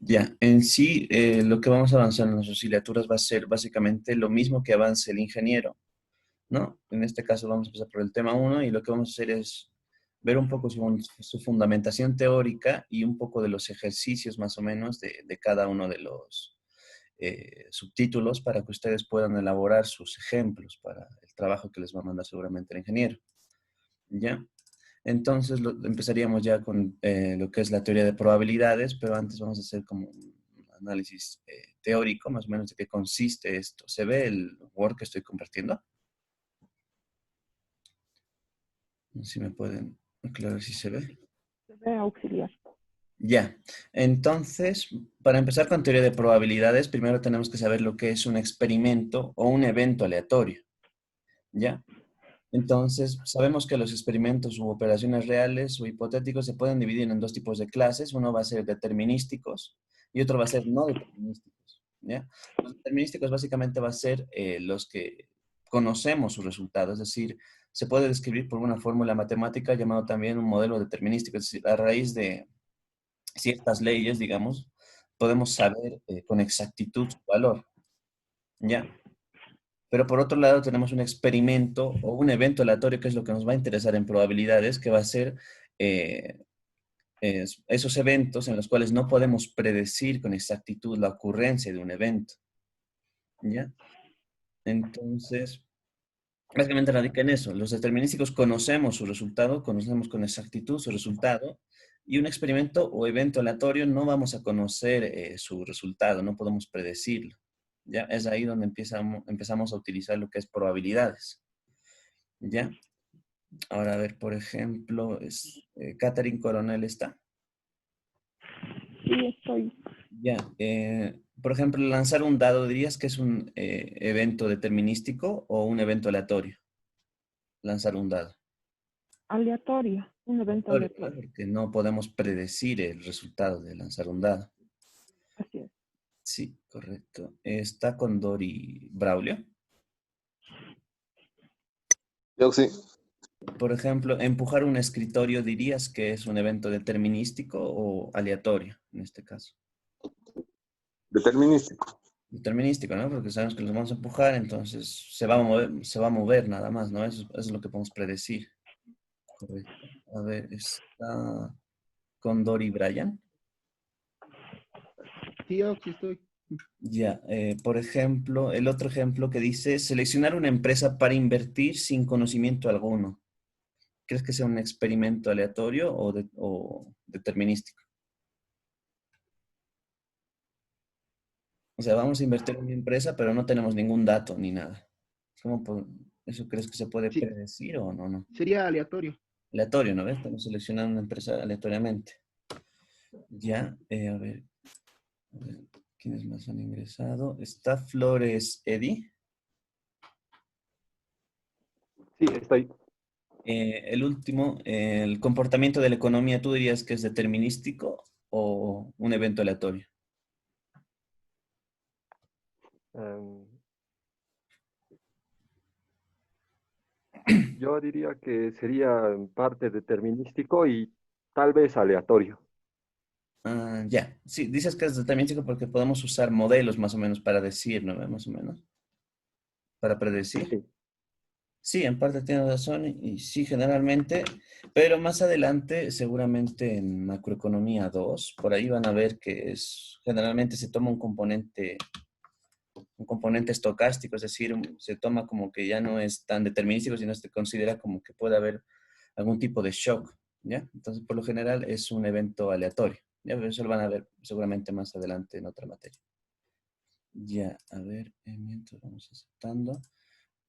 Ya, en sí, lo que vamos a avanzar en las oscilaturas va a ser básicamente lo mismo que avance el ingeniero, ¿no? En este caso vamos a empezar por el tema uno y lo que vamos a hacer es ver un poco su fundamentación teórica y un poco de los ejercicios más o menos de cada uno de los subtítulos para que ustedes puedan elaborar sus ejemplos para el trabajo que les va a mandar seguramente el ingeniero. ¿Ya? Entonces empezaríamos ya con lo que es la teoría de probabilidades, pero antes vamos a hacer como un análisis teórico, más o menos de qué consiste esto. ¿Se ve el Word que estoy compartiendo? Si me pueden aclarar si se ve. Se ve auxiliar. Ya, entonces, para empezar con teoría de probabilidades, primero tenemos que saber lo que es un experimento o un evento aleatorio, ¿ya? Entonces, sabemos que los experimentos u operaciones reales o hipotéticos se pueden dividir en dos tipos de clases. Uno va a ser determinísticos y otro va a ser no determinísticos, ¿ya? Los determinísticos básicamente va a ser los que conocemos su resultado, es decir, se puede describir por una fórmula matemática llamado también un modelo determinístico, es decir, a raíz de ciertas leyes, digamos, podemos saber con exactitud su valor, ¿ya? Pero por otro lado tenemos un experimento o un evento aleatorio que es lo que nos va a interesar en probabilidades, que va a ser eh, esos eventos en los cuales no podemos predecir con exactitud la ocurrencia de un evento, ¿ya? Entonces, básicamente radica en eso. Los determinísticos conocemos su resultado, conocemos con exactitud su resultado, y un experimento o evento aleatorio no vamos a conocer su resultado, no podemos predecirlo. ¿Ya? Es ahí donde empezamos a utilizar lo que es probabilidades. ¿Ya? Ahora, a ver, por ejemplo, Catherine Coronel está. Sí, estoy Ya. Por ejemplo, lanzar un dado, ¿dirías que es un evento determinístico o un evento aleatorio? Lanzar un dado. aleatorio, un evento Aleatorio, ¿no? aleatorio. Porque no podemos predecir el resultado de lanzar un dado. Así es. Sí, correcto. Está con Dori Braulio. Yo sí, Por ejemplo, empujar un escritorio, ¿dirías que es un evento determinístico o aleatorio en este caso? determinístico. Determinístico, ¿no? Porque sabemos que los vamos a empujar, entonces se va a mover nada más, ¿no? Eso es lo que podemos predecir. Correcto. A ver, está con Dory Bryan. Sí, yo sí estoy. Ya, por ejemplo, el otro ejemplo que dice, seleccionar una empresa para invertir sin conocimiento alguno. ¿Crees que sea un experimento aleatorio o determinístico? O sea, vamos a invertir en una empresa, pero no tenemos ningún dato ni nada. ¿Eso crees que se puede Sí, predecir o no? No. sería aleatorio. Aleatorio, ¿no ves? Estamos seleccionando una empresa aleatoriamente. Ya, a ver, ¿quiénes más han ingresado? Está Flores Eddy. Sí, estoy. El último, el comportamiento de la economía, ¿tú dirías que es determinístico o un evento aleatorio? Em, yo diría que sería en parte determinístico y tal vez aleatorio. Ah, ya, sí, dices que es determinístico porque podemos usar modelos más o menos para decir, ¿no? Más o menos, para predecir. Sí. Sí, en parte tienes razón y sí, generalmente, pero más adelante, seguramente en macroeconomía 2 por ahí van a ver que generalmente se toma un componente estocástico, es decir, se toma como que ya no es tan determinístico, sino se considera como que puede haber algún tipo de shock, ¿ya? Entonces, por lo general es un evento aleatorio, ¿ya? Pero eso lo van a ver seguramente más adelante en otra materia. Ya, a ver, mientras vamos aceptando.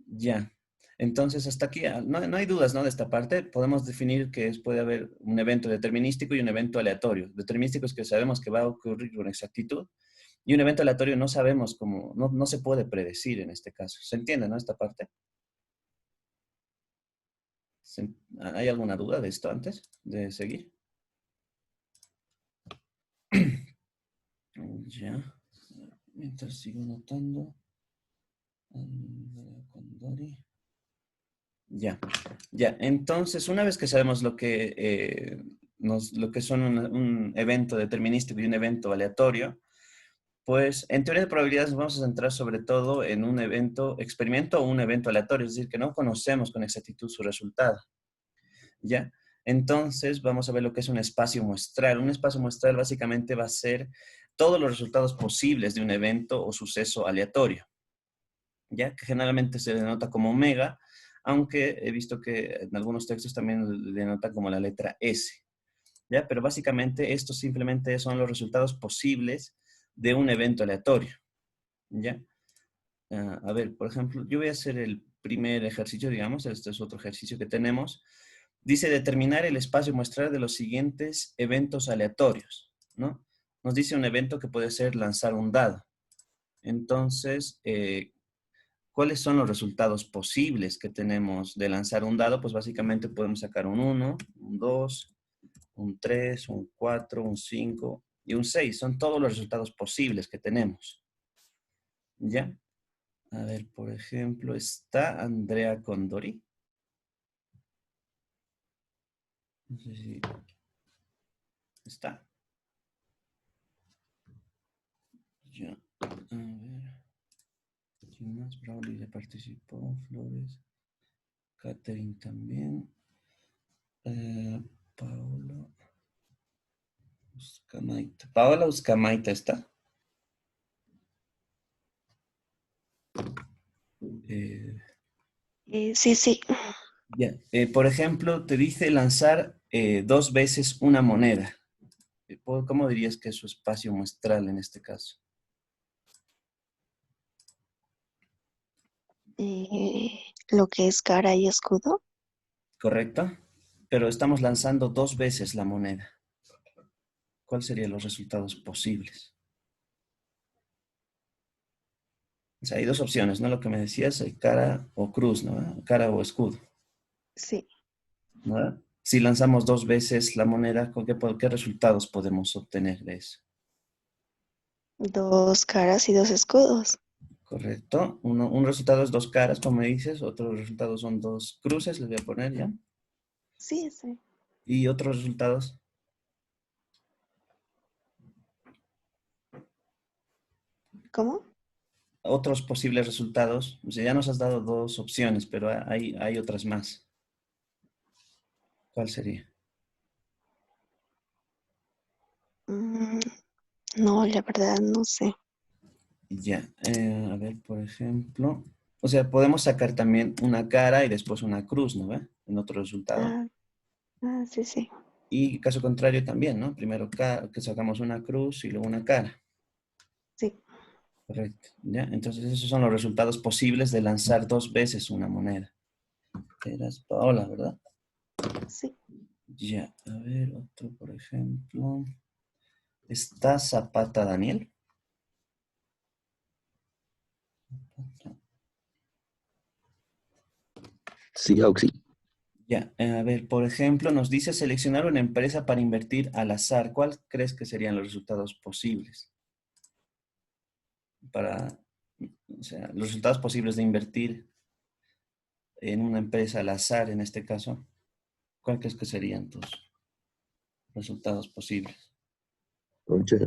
Ya. Entonces, hasta aquí, no hay dudas, ¿no? De esta parte, podemos definir que puede haber un evento determinístico y un evento aleatorio. Determinístico es que sabemos que va a ocurrir con exactitud y un evento aleatorio no sabemos cómo, no se puede predecir en este caso. ¿Se entiende, no? Esta parte. ¿Hay alguna duda de esto antes de seguir? Ya. Mientras sigo notando. Con Dori. Ya, ya. Entonces, una vez que sabemos lo que lo que son un evento determinístico y un evento aleatorio, pues en teoría de probabilidades nos vamos a centrar sobre todo en un evento experimento o un evento aleatorio, es decir, que no conocemos con exactitud su resultado, ¿ya? Entonces vamos a ver lo que es un espacio muestral. Un espacio muestral básicamente va a ser todos los resultados posibles de un evento o suceso aleatorio, ¿ya? Que generalmente se denota como omega, aunque he visto que en algunos textos también le denotan como la letra S, ¿ya? Pero básicamente estos simplemente son los resultados posibles de un evento aleatorio, ¿ya? A ver, por ejemplo, yo voy a hacer el primer ejercicio, digamos, este es otro ejercicio que tenemos. Dice determinar el espacio muestral de los siguientes eventos aleatorios, ¿no? Nos dice un evento que puede ser lanzar un dado. Entonces, ¿cuáles son los resultados posibles que tenemos de lanzar un dado? Pues básicamente podemos sacar un 1, un 2, un 3, un 4, un 5 y un 6. Son todos los resultados posibles que tenemos. ¿Ya? A ver, por ejemplo, está Andrea Condori. No sé si está. Ya. A ver. ¿Quién más? Braulio ya participó. Flores. Catherine también. Paola Uscamaita. Paola Uscamaita está. Sí, sí. Ya. Por ejemplo, te dice lanzar 2 veces una moneda. ¿Cómo dirías que es su espacio muestral en este caso? Lo que es cara y escudo. ¿Correcto? Pero estamos lanzando 2 veces la moneda. ¿Cuáles serían los resultados posibles? O sea, hay 2 opciones, ¿no? Lo que me decías, hay cara o cruz, ¿no? Cara o escudo, Sí. ¿no? Si lanzamos 2 veces la moneda, ¿qué resultados podemos obtener de eso? 2 caras y 2 escudos. Correcto. Un resultado es 2 caras, como me dices. Otro resultado son 2 cruces, les voy a poner ya. Sí, sí. Y otros resultados. ¿Cómo? Otros posibles resultados. O sea, ya nos has dado 2 opciones, pero hay otras más. ¿Cuál sería? Mm, no, la verdad no sé. Ya, a ver, por ejemplo. O sea, podemos sacar también una cara y después una cruz, ¿no ve? En otro resultado. Ah, sí, sí. Y caso contrario también, ¿no? Primero que sacamos una cruz y luego una cara. Sí, Correcto. ¿Ya? Entonces esos son los resultados posibles de lanzar 2 veces una moneda. Eras Paola, ¿verdad? sí. Ya, a ver, otro, por ejemplo. ¿Está Zapata Daniel? Sí, Auxi. Ya, a ver, por ejemplo, nos dice seleccionar una empresa para invertir al azar. ¿Cuál crees que serían los resultados posibles? O sea, los resultados posibles de invertir en una empresa al azar, en este caso, ¿cuál crees que serían tus resultados posibles? Muchas,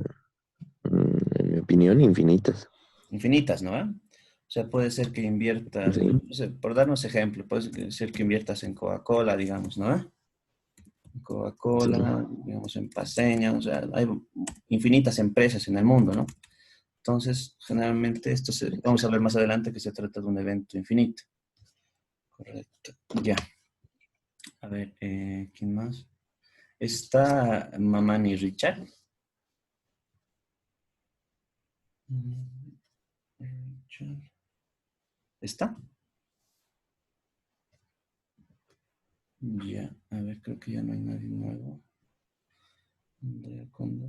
en mi opinión, infinitas. Infinitas, ¿no? O sea, puede ser que inviertas, Sí, no sé, por darnos ejemplo, puede ser que inviertas en Coca-Cola, digamos, ¿no? sí. Coca-Cola, digamos, en Paseña, o sea, hay infinitas empresas en el mundo, ¿no? Entonces, generalmente vamos a ver más adelante que se trata de un evento infinito. Correcto. Ya. A ver, ¿quién más? Está Mamani Richard. Richard. ¿Está? Ya. A ver, creo que ya no hay nadie nuevo.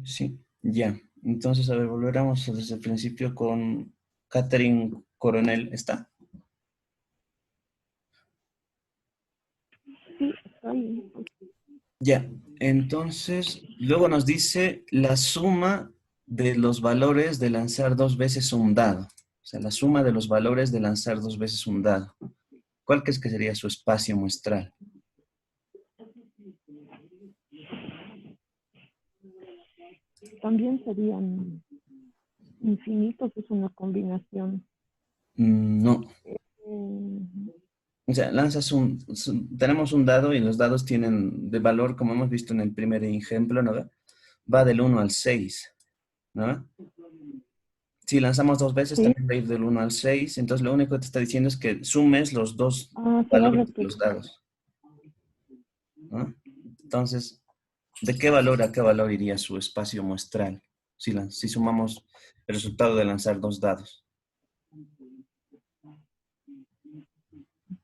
Sí, ya. Entonces, a ver, volveremos desde el principio con Catherine Coronel. ¿Está? Sí, estoy. Ya. Entonces, luego nos dice la suma de los valores de lanzar 2 veces un dado. O sea, la suma de los valores de lanzar 2 veces un dado. ¿Cuál crees que sería su espacio muestral? también serían infinitos, es una combinación. No. Mm, O sea, tenemos un dado y los dados tienen de valor, como hemos visto en el primer ejemplo, ¿no? Va del 1 al 6, ¿no? Si lanzamos dos veces, sí, también va a ir del 1 al 6. Entonces lo único que te está diciendo es que sumes los dos se va a valores de los repetir. dados, ¿no? Entonces, ¿de qué valor a qué valor iría su espacio muestral si sumamos el resultado de lanzar dos dados?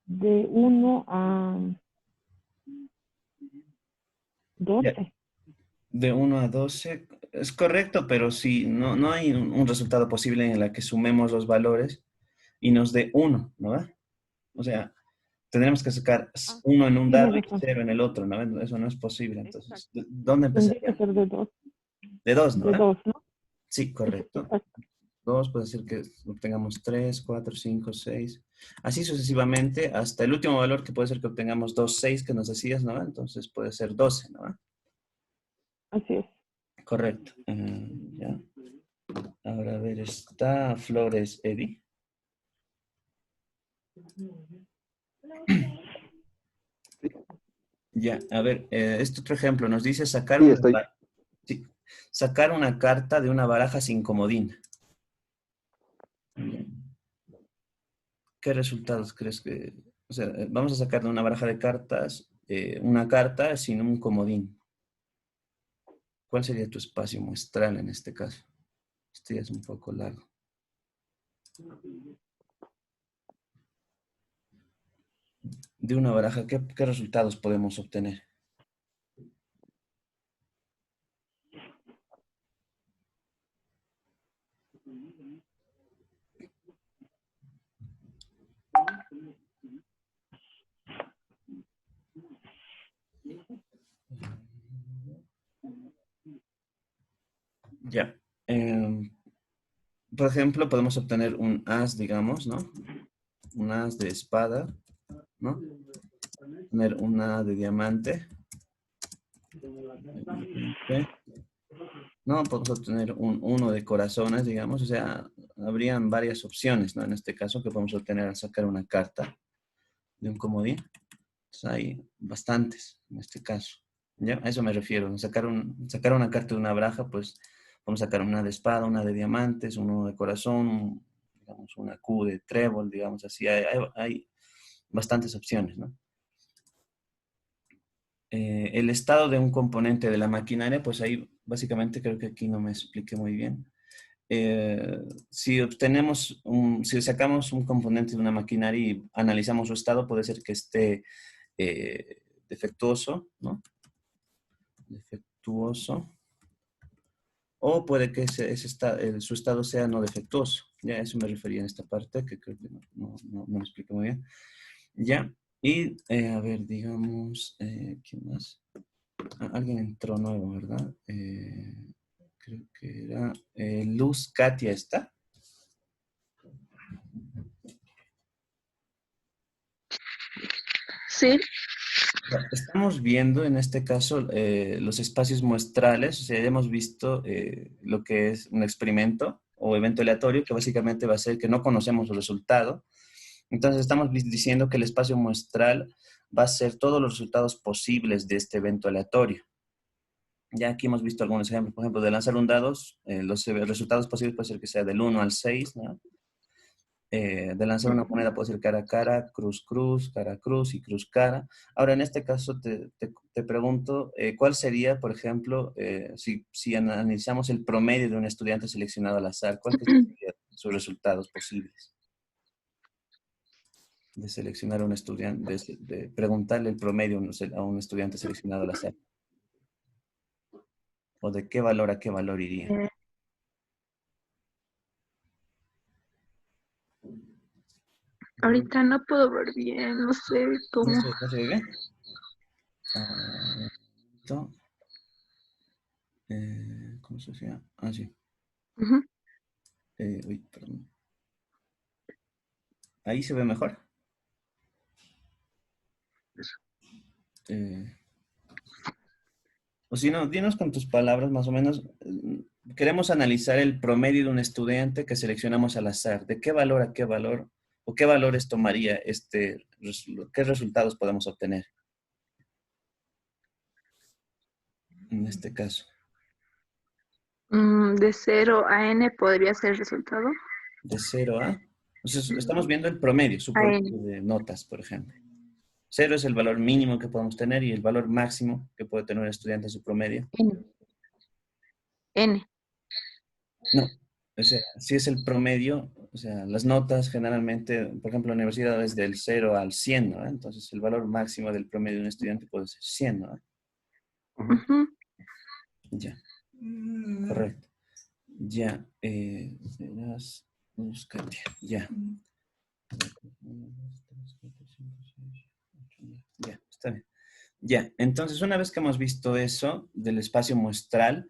De 1 a 12. Ya, de 1 a 12 es correcto, pero si no hay un resultado posible en el que sumemos los valores y nos dé 1, ¿no? O sea, tendremos que sacar Ah, uno en un dado tiene y razón. 0 en el otro, ¿no? Eso no es posible. Entonces, Exacto. ¿dónde Tendría que empezaríamos? ser de 2. De 2, ¿no? De 2, ¿no? Sí, correcto. Exacto. 2 puede ser que obtengamos 3, 4, 5, 6. Así sucesivamente, hasta el último valor que puede ser que obtengamos 2, 6 que nos decías, ¿no? Entonces puede ser 12, ¿no? Así es. Correcto. Ya. Ahora, a ver, está Flores Eddie. Ya, a ver, este otro ejemplo nos dice Sí, estoy. sí, sacar una carta de una baraja sin comodín. Ya. ¿Qué resultados crees que...? O sea, vamos a sacar de una baraja de cartas una carta sin un comodín. ¿Cuál sería tu espacio muestral en este caso? Este ya es un poco largo. De una baraja, ¿qué resultados podemos obtener? Ya. Por ejemplo, podemos obtener un as, digamos, ¿no? Un as de espada, ¿no? Tener una de diamante. No, podemos obtener un 1 de corazones, digamos, o sea, habrían varias opciones, ¿no? En este caso, que podemos obtener al sacar una carta de un comodín. Entonces, hay bastantes en este caso. ¿Ya? A eso me refiero. Sacar una carta de una baraja, pues podemos sacar una de espada, una de diamantes, uno de corazón, digamos, una Q de trébol, digamos así. Hay bastantes opciones, ¿no? El estado de un componente de la maquinaria, pues ahí básicamente creo que aquí no me expliqué muy bien. Si sacamos un componente de una maquinaria y analizamos su estado, puede ser que esté defectuoso, ¿no? Defectuoso. O puede que su estado sea no defectuoso. Ya, a eso me refería en esta parte, que creo que no me expliqué muy bien. Ya, y a ver, digamos, ¿quién más? Alguien entró nuevo, ¿verdad? Creo que era Luz Katia, ¿está? Sí, Estamos viendo en este caso los espacios muestrales, o sea, ya hemos visto lo que es un experimento o evento aleatorio, que básicamente va a ser que no conocemos el resultado. Entonces estamos diciendo que el espacio muestral va a ser todos los resultados posibles de este evento aleatorio. Ya aquí hemos visto algunos ejemplos, por ejemplo, de lanzar un dado, los resultados posibles puede ser que sea del 1 al 6, ¿no? De lanzar una moneda puede ser cara a cara, cruz cruz, cara cruz y cruz cara. Ahora, en este caso te pregunto, ¿cuál sería, por ejemplo, si analizamos el promedio de un estudiante seleccionado al azar, cuáles serían sus resultados posibles? De seleccionar a un estudiante, de preguntarle el promedio a un estudiante seleccionado al azar. ¿O de qué valor a qué valor iría? eh, ahorita no puedo ver bien, no sé cómo. No se ve bien? Ah, ¿cómo se llama? Ah, sí. Ujú. Uy, perdón. Ahí se ve mejor. Eh, O si no, dinos con tus palabras más o menos. Queremos analizar el promedio de un estudiante que seleccionamos al azar. ¿De qué valor a qué valor? ¿O qué valores tomaría qué resultados podemos obtener en este caso? De 0 a n podría ser el resultado. De 0 a... Entonces, estamos viendo el promedio, su A n. promedio de notas, por ejemplo. 0 es el valor mínimo que podemos tener y el valor máximo que puede tener un estudiante en su promedio. N. N. No, o sea, si es el promedio, o sea, las notas generalmente, por ejemplo, la universidad es del 0 al 100, ¿no? Entonces, el valor máximo del promedio de un estudiante puede ser 100, ¿no? Ujú. Ya, correcto. Ya, búscate, ya. Ya, está bien. Ya, entonces una vez que hemos visto eso del espacio muestral,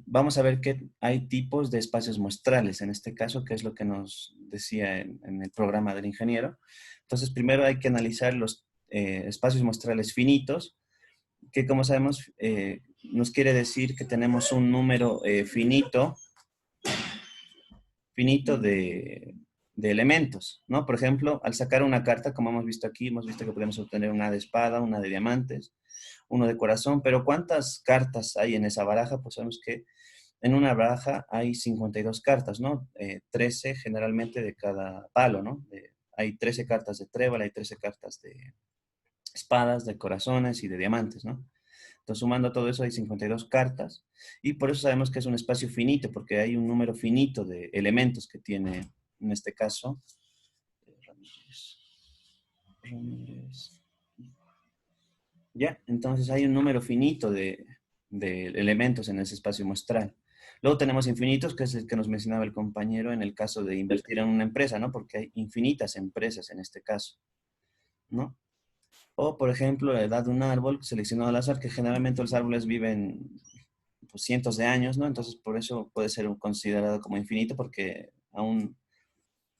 vamos a ver que hay tipos de espacios muestrales, en este caso, que es lo que nos decía en el programa del ingeniero. Entonces, primero hay que analizar los espacios muestrales finitos, que como sabemos, nos quiere decir que tenemos un número finito de elementos, ¿no? Por ejemplo, al sacar una carta, como hemos visto aquí, hemos visto que podemos obtener una de espada, una de diamantes, uno de corazón, pero ¿cuántas cartas hay en esa baraja? Pues sabemos que en una baraja hay 52 cartas, ¿no? 13 generalmente de cada palo, ¿no? Hay 13 cartas de trébol, hay 13 cartas de espadas, de corazones y de diamantes, ¿no? Entonces, sumando todo eso, hay 52 cartas. Y por eso sabemos que es un espacio finito, porque hay un número finito de elementos que tiene, en este caso, Ramírez. Ya, entonces hay un número finito de elementos en ese espacio muestral. Luego tenemos infinitos, que es el que nos mencionaba el compañero en el caso de invertir en una empresa, ¿no? Porque hay infinitas empresas en este caso, ¿no? O, por ejemplo, la edad de un árbol seleccionado al azar, que generalmente los árboles viven pues, cientos de años, ¿no? Entonces, por eso puede ser considerado como infinito, porque aún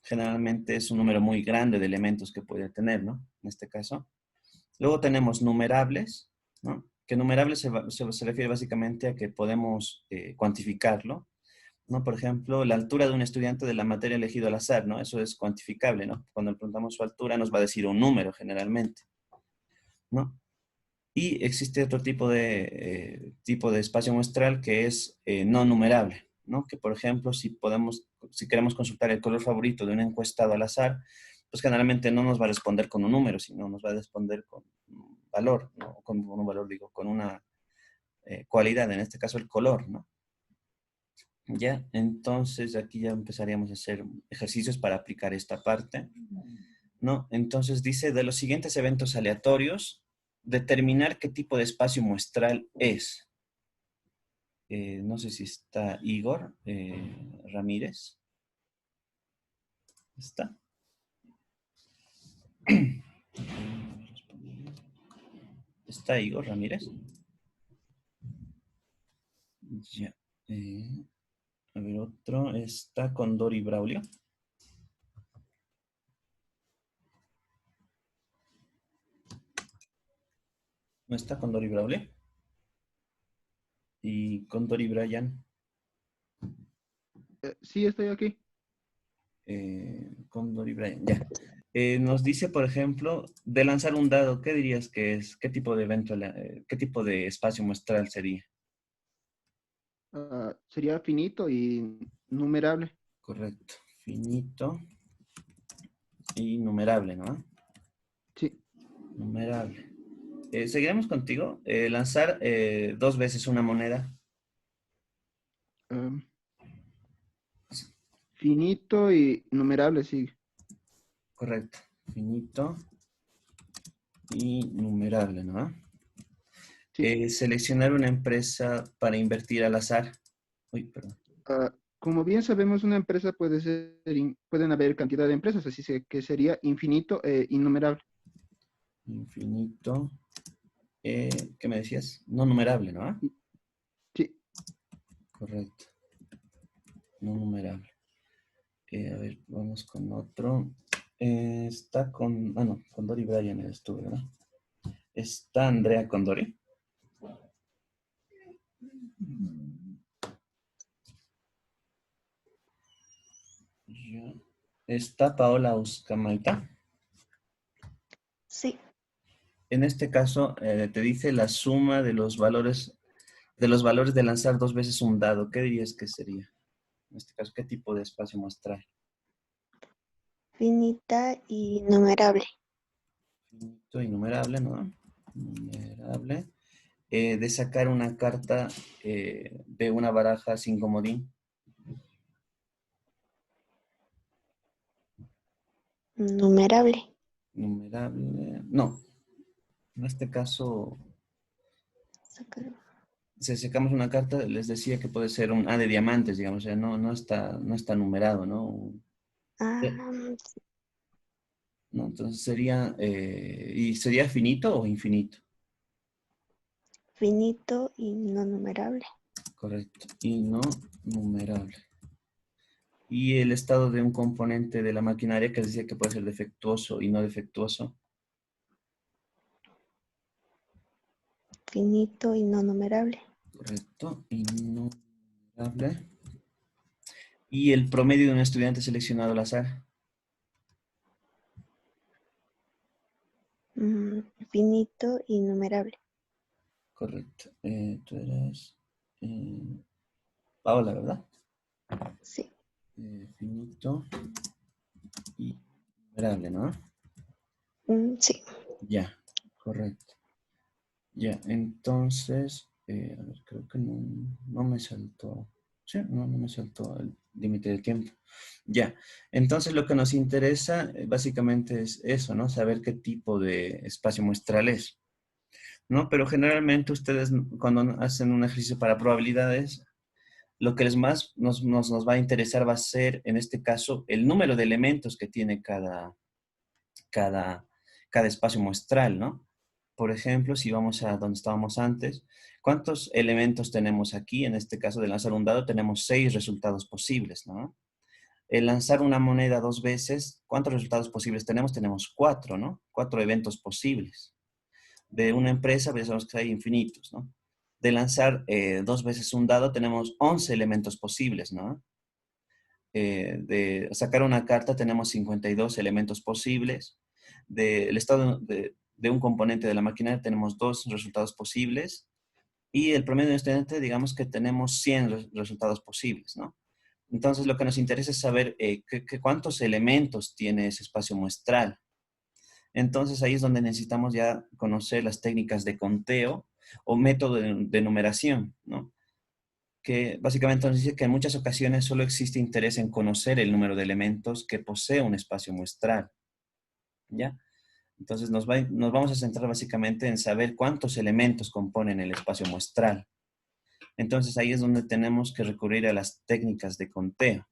generalmente es un número muy grande de elementos que puede tener, ¿no? En este caso. Luego tenemos numerables, ¿no? Que numerables se refiere básicamente a que podemos cuantificarlo, ¿no? Por ejemplo, la altura de un estudiante de la materia elegido al azar, ¿no? Eso es cuantificable, ¿no? Cuando le preguntamos su altura nos va a decir un número generalmente, ¿no? Y existe otro tipo de espacio muestral que es no numerable, ¿no? Que por ejemplo, si queremos consultar el color favorito de un encuestado al azar, pues generalmente no nos va a responder con un número, sino nos va a responder con un valor, ¿no? Con un valor, digo, con una cualidad, en este caso el color, ¿no? Ya, entonces aquí ya empezaríamos a hacer ejercicios para aplicar esta parte, ¿no? Entonces dice, de los siguientes eventos aleatorios, determinar qué tipo de espacio muestral es. No sé si está Igor Ramírez. ¿Está? ¿Está Igor Ramírez? Ya. A ver, otro. ¿Está con Dori Braulio? ¿No está con Dori Braulio? ¿Y con Dori Bryan? Sí, estoy aquí. Con Dori Bryan, ya. Nos dice, por ejemplo, de lanzar un dado, ¿qué dirías que es? ¿Qué tipo de evento, qué tipo de espacio muestral sería? Sería finito y numerable. Correcto. Finito y numerable, ¿no? Sí. Numerable. Seguiremos contigo. Lanzar 2 veces una moneda. Am, Finito y numerable, sí. Correcto. Finito y numerable, ¿no? Sí. Seleccionar una empresa para invertir al azar. Uy, perdón. Como bien sabemos, una empresa pueden haber cantidad de empresas, que sería infinito e innumerable. Infinito. ¿Qué me decías? No numerable, ¿no? Sí. Correcto. No numerable. A ver, vamos con otro. Está con, con Dori Bryan eres tú, ¿verdad? ¿Está Andrea Condori? Ya. Está Paola Uscamaita. Sí, En este caso, te dice la suma de los valores de lanzar dos veces un dado. ¿Qué dirías que sería? En este caso, ¿qué tipo de espacio muestral? finita y numerable. Finito, innumerable, ¿no? Numerable. De sacar una carta de una baraja sin comodín. Numerable. Numerable. No. En este caso, Sacar- si sacamos una carta, les decía que puede ser un A de diamantes, digamos, o sea, no está numerado, ¿no? Ah, ¿No? Entonces sería, ¿y sería finito o infinito? finito y no numerable. Correcto. Y no numerable. Y el estado de un componente de la maquinaria que les decía que puede ser defectuoso y no defectuoso. Finito y no numerable. Correcto. Y no numerable. Y el promedio de un estudiante seleccionado al azar. Finito y numerable. Correcto. Tú eras Paola, ¿verdad? Sí. Finito y numerable, ¿no? Sí. Ya, correcto. Ya, entonces, a ver, creo que no me saltó. Sí, no me saltó el límite de tiempo. Ya, entonces lo que nos interesa básicamente es eso, ¿no? Saber qué tipo de espacio muestral es, ¿no? Pero generalmente ustedes cuando hacen un ejercicio para probabilidades, lo que les más nos va a interesar va a ser, en este caso, el número de elementos que tiene cada, cada espacio muestral, ¿no? Por ejemplo, si vamos a donde estábamos antes, ¿cuántos elementos tenemos aquí? En este caso de lanzar un dado tenemos 6 resultados posibles, ¿no? El lanzar una moneda 2 veces, ¿cuántos resultados posibles tenemos? Tenemos 4, ¿no? 4 eventos posibles. De una empresa, pensamos que hay infinitos, ¿no? De lanzar 2 veces un dado tenemos 11 elementos posibles, ¿no? De sacar una carta tenemos 52 elementos posibles. Del estado de un componente de la máquina tenemos 2 resultados posibles. Y el promedio de un estudiante, digamos que tenemos 100 resultados posibles, ¿no? Entonces, lo que nos interesa es saber cuántos elementos tiene ese espacio muestral. Entonces, ahí es donde necesitamos ya conocer las técnicas de conteo o método de numeración, ¿no? Que básicamente nos dice que en muchas ocasiones solo existe interés en conocer el número de elementos que posee un espacio muestral, ¿ya? Entonces nos vamos a centrar básicamente en saber cuántos elementos componen el espacio muestral. Entonces ahí es donde tenemos que recurrir a las técnicas de conteo,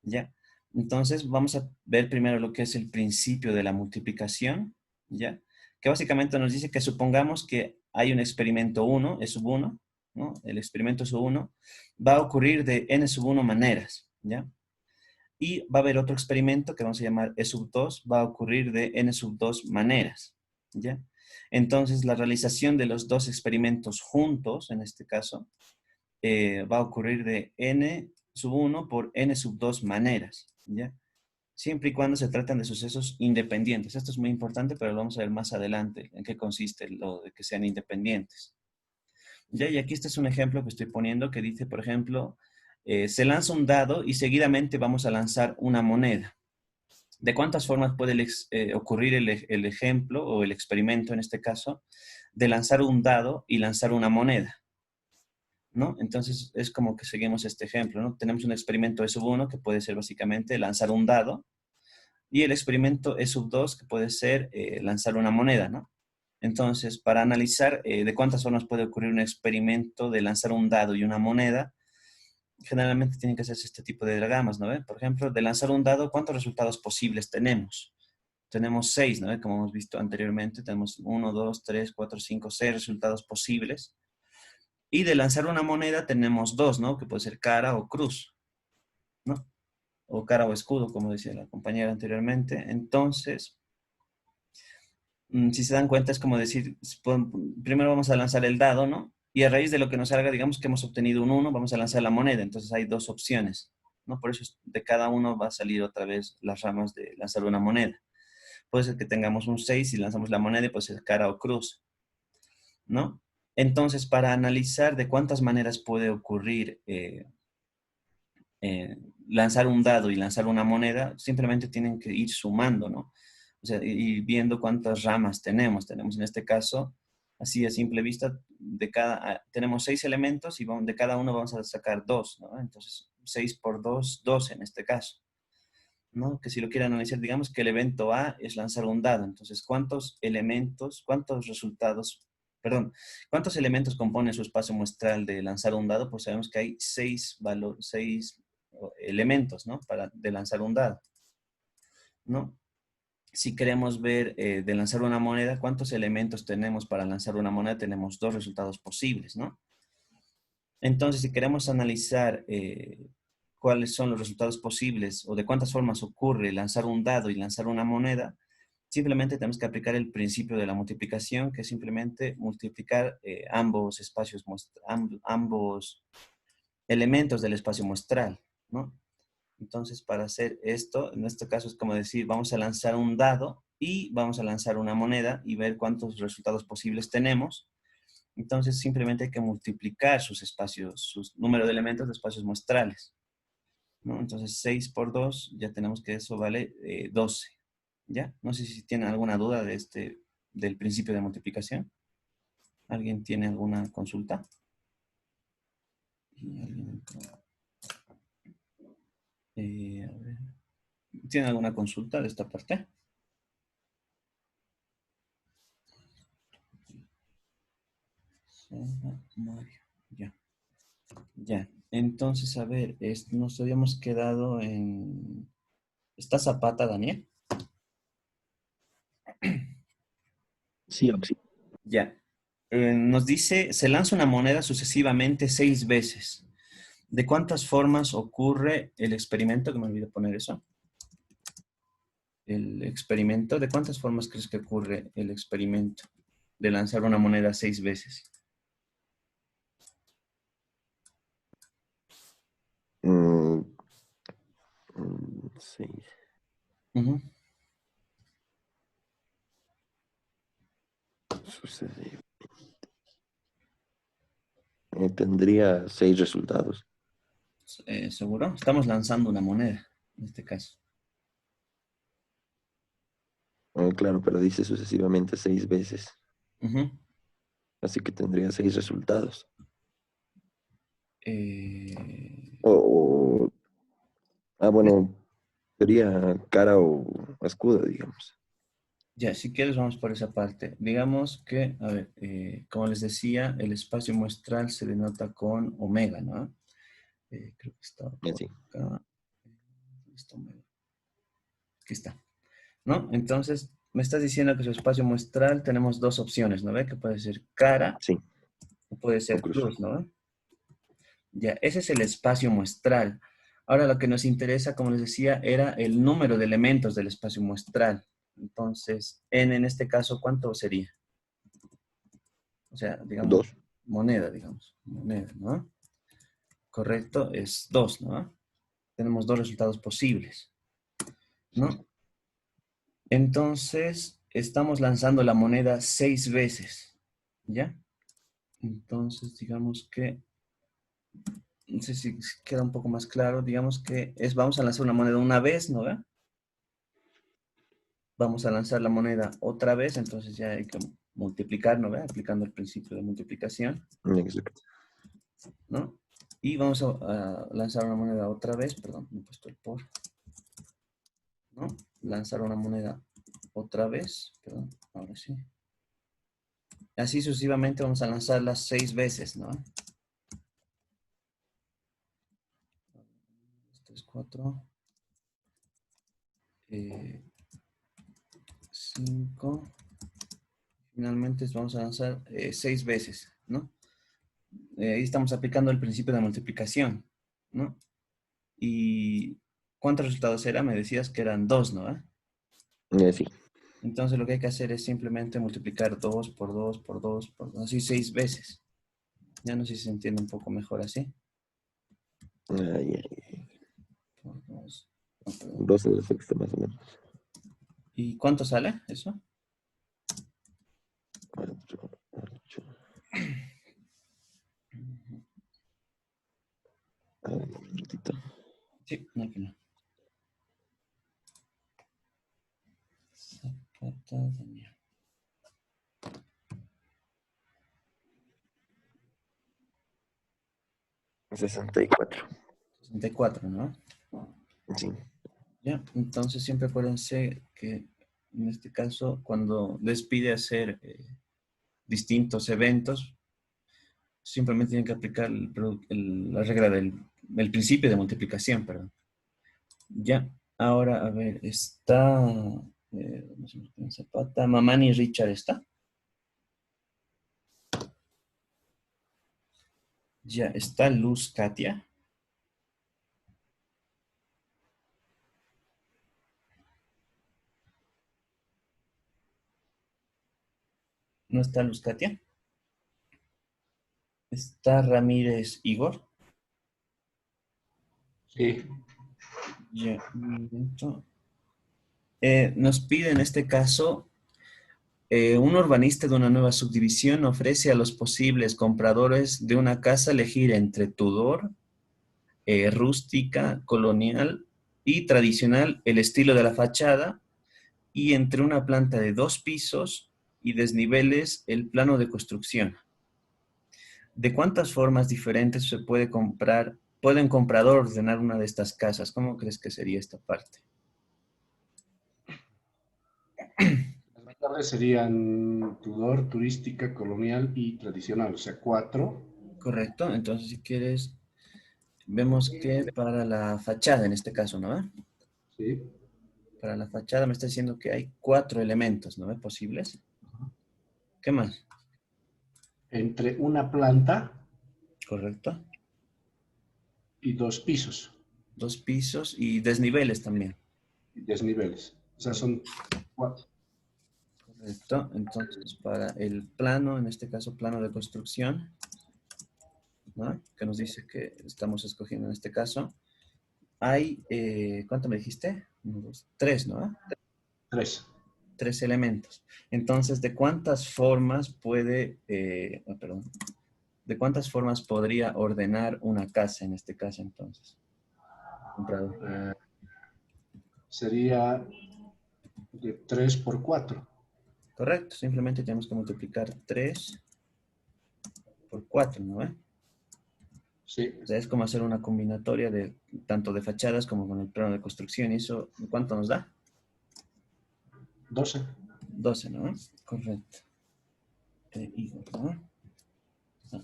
¿ya? Entonces vamos a ver primero lo que es el principio de la multiplicación, ¿ya? Que básicamente nos dice que supongamos que hay un experimento 1, E sub 1, ¿no? El experimento sub 1 va a ocurrir de n sub 1 maneras, ¿ya? Y va a haber otro experimento que vamos a llamar E sub 2, va a ocurrir de n sub 2 maneras, ¿ya? Entonces la realización de los dos experimentos juntos, en este caso, va a ocurrir de n sub 1 por n sub 2 maneras, ¿ya? Siempre y cuando se tratan de sucesos independientes. Esto es muy importante, pero lo vamos a ver más adelante en qué consiste lo de que sean independientes. ¿Ya? Y aquí este es un ejemplo que estoy poniendo que dice, por ejemplo, se lanza un dado y seguidamente vamos a lanzar una moneda. ¿De cuántas formas puede ocurrir el ejemplo o el experimento en este caso de lanzar un dado y lanzar una moneda? ¿No? Entonces es como que seguimos este ejemplo, ¿no? Tenemos un experimento E sub 1 que puede ser básicamente lanzar un dado y el experimento E sub 2 que puede ser lanzar una moneda, ¿no? Entonces, para analizar de cuántas formas puede ocurrir un experimento de lanzar un dado y una moneda, generalmente tienen que hacerse este tipo de diagramas, ¿no? Por ejemplo, de lanzar un dado, ¿cuántos resultados posibles tenemos? Tenemos 6, ¿no? Como hemos visto anteriormente, tenemos 1, 2, 3, 4, 5, 6 resultados posibles. Y de lanzar una moneda tenemos 2, ¿no? Que puede ser cara o cruz, ¿no? O cara o escudo, como decía la compañera anteriormente. Entonces, si se dan cuenta, es como decir, primero vamos a lanzar el dado, ¿no? Y a raíz de lo que nos salga, digamos que hemos obtenido un 1, vamos a lanzar la moneda. Entonces hay dos opciones, ¿no? Por eso de cada uno va a salir otra vez las ramas de lanzar una moneda. Puede ser que tengamos un 6 y lanzamos la moneda y puede ser cara o cruz, ¿no? Entonces, para analizar de cuántas maneras puede ocurrir lanzar un dado y lanzar una moneda, simplemente tienen que ir sumando, ¿no? O sea, ir viendo cuántas ramas tenemos. Tenemos en este caso, así a simple vista, tenemos 6 elementos y de cada uno vamos a sacar 2, ¿no? Entonces, 6 por 2, 12 en este caso, ¿no? Que si lo quieren analizar, digamos que el evento A es lanzar un dado. Entonces, ¿cuántos elementos compone su espacio muestral de lanzar un dado? Pues sabemos que hay 6 elementos, ¿no? De lanzar un dado, ¿no? Si queremos ver de lanzar una moneda, ¿cuántos elementos tenemos para lanzar una moneda? Tenemos 2 resultados posibles, ¿no? Entonces, si queremos analizar cuáles son los resultados posibles o de cuántas formas ocurre lanzar un dado y lanzar una moneda, simplemente tenemos que aplicar el principio de la multiplicación, que es simplemente multiplicar ambos elementos del espacio muestral, ¿no? Entonces, para hacer esto, en este caso es como decir, vamos a lanzar un dado y vamos a lanzar una moneda y ver cuántos resultados posibles tenemos. Entonces, simplemente hay que multiplicar su número de elementos de espacios muestrales, ¿no? Entonces, 6 por 2, ya tenemos que eso vale 12, ¿ya? No sé si tienen alguna duda del principio de multiplicación. ¿Alguien tiene alguna consulta? A ver. ¿Tienen alguna consulta de esta parte? Mario, ya. Ya. Entonces, a ver, nos habíamos quedado en... ¿Está Zapata, Daniel? Sí, Oxy. Ya. Nos dice, se lanza una moneda sucesivamente 6 veces. ¿De cuántas formas ocurre el experimento? Que me olvidé poner eso. El experimento, ¿de cuántas formas crees que ocurre el experimento de lanzar una moneda 6 veces? Sí. Ujú. Sucede. Tendría 6 resultados. ¿Seguro? Estamos lanzando una moneda, en este caso. Claro, pero dice sucesivamente 6 veces. Ujú. Así que tendría 6 resultados. Eh, Bueno, sería cara o escudo, digamos. Ya, si quieres vamos por esa parte. Digamos que, a ver, como les decía, el espacio muestral se denota con omega, ¿no? Creo que está por Así. acá. ¿Dónde está omega? Aquí está, ¿no? Entonces, me estás diciendo que su espacio muestral tenemos dos opciones, ¿no ve? Que puede ser cara Sí, o puede o ser cruz. cruz, ¿no? Ya, ese es el espacio muestral. Ahora lo que nos interesa, como les decía, era el número de elementos del espacio muestral. Entonces, n en este caso, ¿cuánto sería? O sea, digamos, 2. moneda, digamos. Moneda, ¿no? Correcto, es 2, ¿no? Tenemos 2 resultados posibles, ¿no? Entonces, estamos lanzando la moneda 6 veces, ¿ya? Entonces, digamos que, no sé si queda un poco más claro, digamos que vamos a lanzar una moneda una vez, ¿no? ¿Ve? Vamos a lanzar la moneda otra vez, entonces ya hay que multiplicar, ¿no? ¿Ve? Aplicando el principio de multiplicación, Exacto. ¿no? Y vamos a lanzar una moneda otra vez, perdón, me he puesto el por, ¿no? Lanzar una moneda otra vez, perdón, ahora sí. Así sucesivamente vamos a lanzarlas 6 veces, ¿no? 3, 4, 5. Finalmente vamos a lanzar 6 veces, ¿no? Ahí estamos aplicando el principio de multiplicación, ¿no? ¿Y cuántos resultados eran? Me decías que eran 2, ¿no? Sí. Entonces lo que hay que hacer es simplemente multiplicar 2 por 2 por 2 por 2, así 6 veces, Ya no sé si se entiende un poco mejor así. Ay, ay, Por dos. No, perdón. 12 de sexta más o menos. ¿Y cuánto sale eso? 4, 8. A ver, un ratito. Sí, no, que no. Zapata, Daniel. 64. 64, ¿no? Sí. Ya, entonces siempre acuérdense que en este caso, cuando les pide hacer distintos eventos, simplemente tienen que aplicar la regla del principio de multiplicación, perdón. Ya, ahora, a ver, está no sé, Zapata, Mamani Richard está. Ya, está Luz Katia. ¿No está Luz Katia? Está Ramírez Igor. Sí. Ya, un momento. Nos pide en este caso, un urbanista de una nueva subdivisión ofrece a los posibles compradores de una casa elegir entre Tudor, rústica, colonial y tradicional el estilo de la fachada y entre una planta de 2 pisos y desniveles el plano de construcción. ¿De cuántas formas diferentes se puede un comprador ordenar una de estas casas? ¿Cómo crees que sería esta parte? Las torres serían Tudor, turística, colonial y tradicional, o sea, 4. Correcto, entonces si quieres, vemos que para la fachada en este caso, ¿no? Sí. Para la fachada me está diciendo que hay 4 elementos, ¿no? ¿Posibles? ¿Qué más? Entre una planta Correcto. y 2 pisos, 2 pisos y desniveles también. y desniveles. O sea, son 4. Correcto. Entonces, para el plano, en este caso plano de construcción, ¿no? Que nos dice que estamos escogiendo en este caso, hay, ¿cuánto me dijiste? 1, 2, 3, ¿no? 3. 3 elementos. Entonces, ¿de cuántas formas perdón, de cuántas formas podría ordenar una casa en este caso entonces? Comprador. Sería de 3 por 4. Correcto, simplemente tenemos que multiplicar 3 por 4, ¿no? Sí, O sea, es como hacer una combinatoria de tanto de fachadas como con el plano de construcción. ¿Y eso cuánto nos da? 12. 12, ¿no? Correcto. Igor, ¿no? Ah,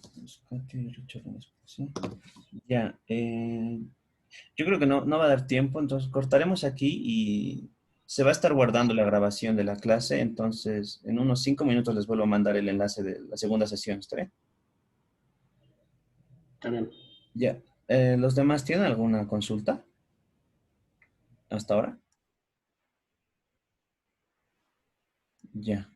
Richard, ¿sí? Ya, yo creo que no va a dar tiempo, entonces cortaremos aquí y se va a estar guardando la grabación de la clase, entonces en unos 5 minutos les vuelvo a mandar el enlace de la segunda sesión, ¿está bien? Está bien. Ya. ¿Los demás tienen alguna consulta hasta ahora? Ya.